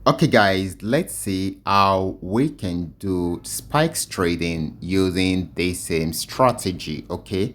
Okay guys, let's see how we can do spikes trading using the same strategy. Okay,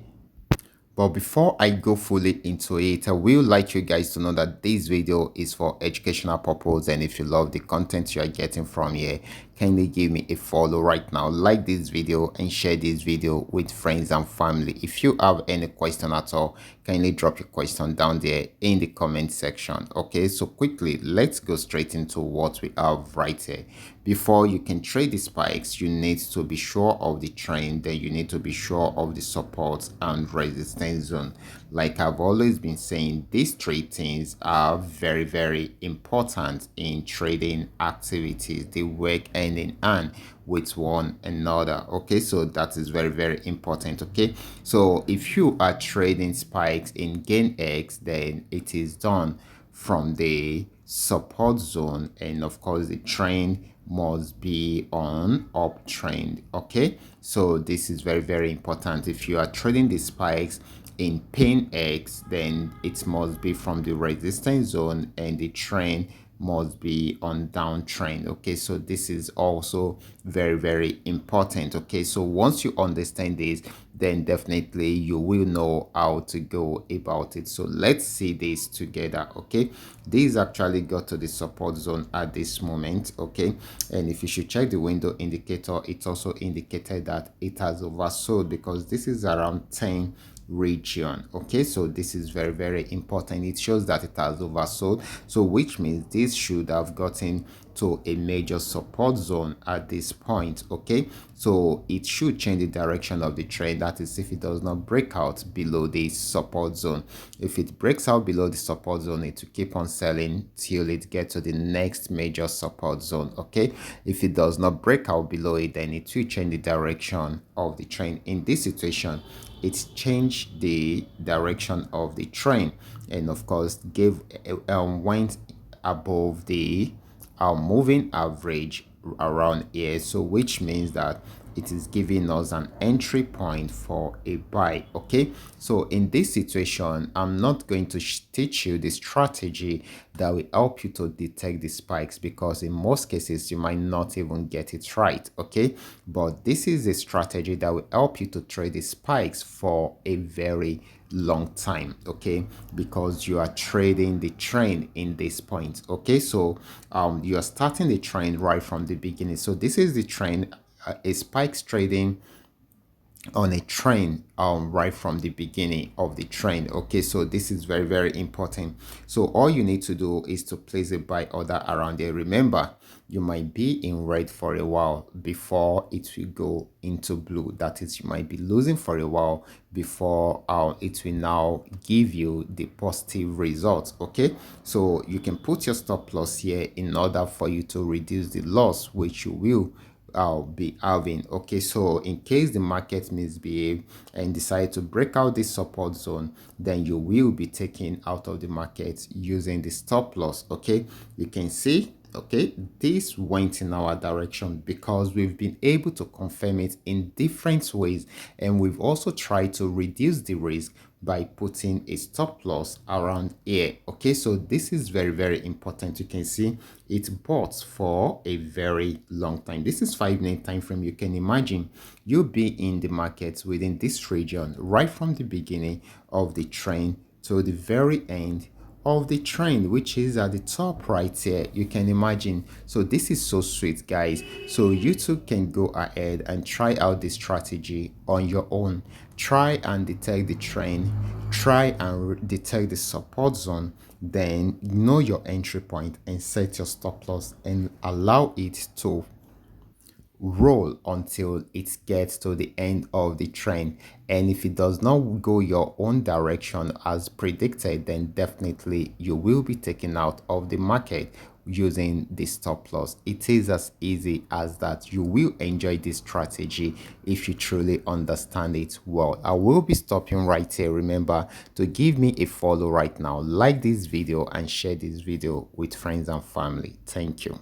but before I go fully into it, I will like you guys to know that this video is for educational purpose, and if you love the content you are getting from here, kindly give me a follow right now, like this video and share this video with friends and family. If you have any question at all, kindly drop your question down there in the comment section. Okay, so quickly let's go straight into what we have right here. Before you can trade the spikes, you need to be sure of the trend, then you need to be sure of the support and resistance zone. Like I've always been saying, these three things are very important in trading activities. They work hand in hand with one another. Okay, so that is very important. Okay, so if you are trading spikes in gain X, then it is done from the support zone, and of course the trend must be on uptrend. Okay, so this is very important. If you are trading the spikes in pain X, then it must be from the resistance zone and the trend must be on downtrend. Okay, so this is also very important. Okay, so once you understand this, then definitely you will know how to go about it. So let's see this together. Okay, this actually got to the support zone at this moment. Okay, and if you should check the window indicator, it also indicated that it has oversold because this is around 10 region. Okay, so this is very important. It shows that it has oversold, so which means this should have gotten to a major support zone at this point. Okay, so it should change the direction of the trend. That is, if it does not break out below the support zone. If it breaks out below the support zone, it will keep on selling till it gets to the next major support zone. Okay, if it does not break out below it, then it will change the direction of the trend. In this situation, it changed the direction of the trend, and of course gave went above the moving average around here, so which means that it is giving us an entry point for a buy. Okay, so in this situation, I'm not going to teach you the strategy that will help you to detect the spikes, because in most cases you might not even get it right. Okay, but this is a strategy that will help you to trade the spikes for a very long time. Okay, because you are trading the trend in this point. Okay, so you are starting the trend right from the beginning. So this is the trend, a spikes trading on a trend right from the beginning of the trend. Okay, so this is very important. So all you need to do is to place a buy order around there. Remember, you might be in red for a while before it will go into blue. That is, you might be losing for a while before it will now give you the positive results. Okay, so you can put your stop loss here in order for you to reduce the loss which you will I'll be having. Okay, so in case the market misbehave and decide to break out this support zone, then you will be taken out of the market using the stop loss. Okay, you can see, okay, this went in our direction because we've been able to confirm it in different ways, and we've also tried to reduce the risk by putting a stop loss around here. Okay, so this is very important. You can see it bought for a very long time. This is 5 minute time frame. You can imagine you'll be in the market within this region right from the beginning of the trend to the very end of the trend, which is at the top right here. You can imagine. So this is so sweet, guys. So you too can go ahead and try out this strategy on your own. Try and detect the trend, try and detect the support zone, then know your entry point and set your stop loss and allow it to roll until it gets to the end of the trend. And if it does not go your own direction as predicted, then definitely you will be taken out of the market using the stop loss. It is as easy as that. You will enjoy this strategy if you truly understand it well. I will be stopping right here. Remember to give me a follow right now, like this video and share this video with friends and family. Thank you.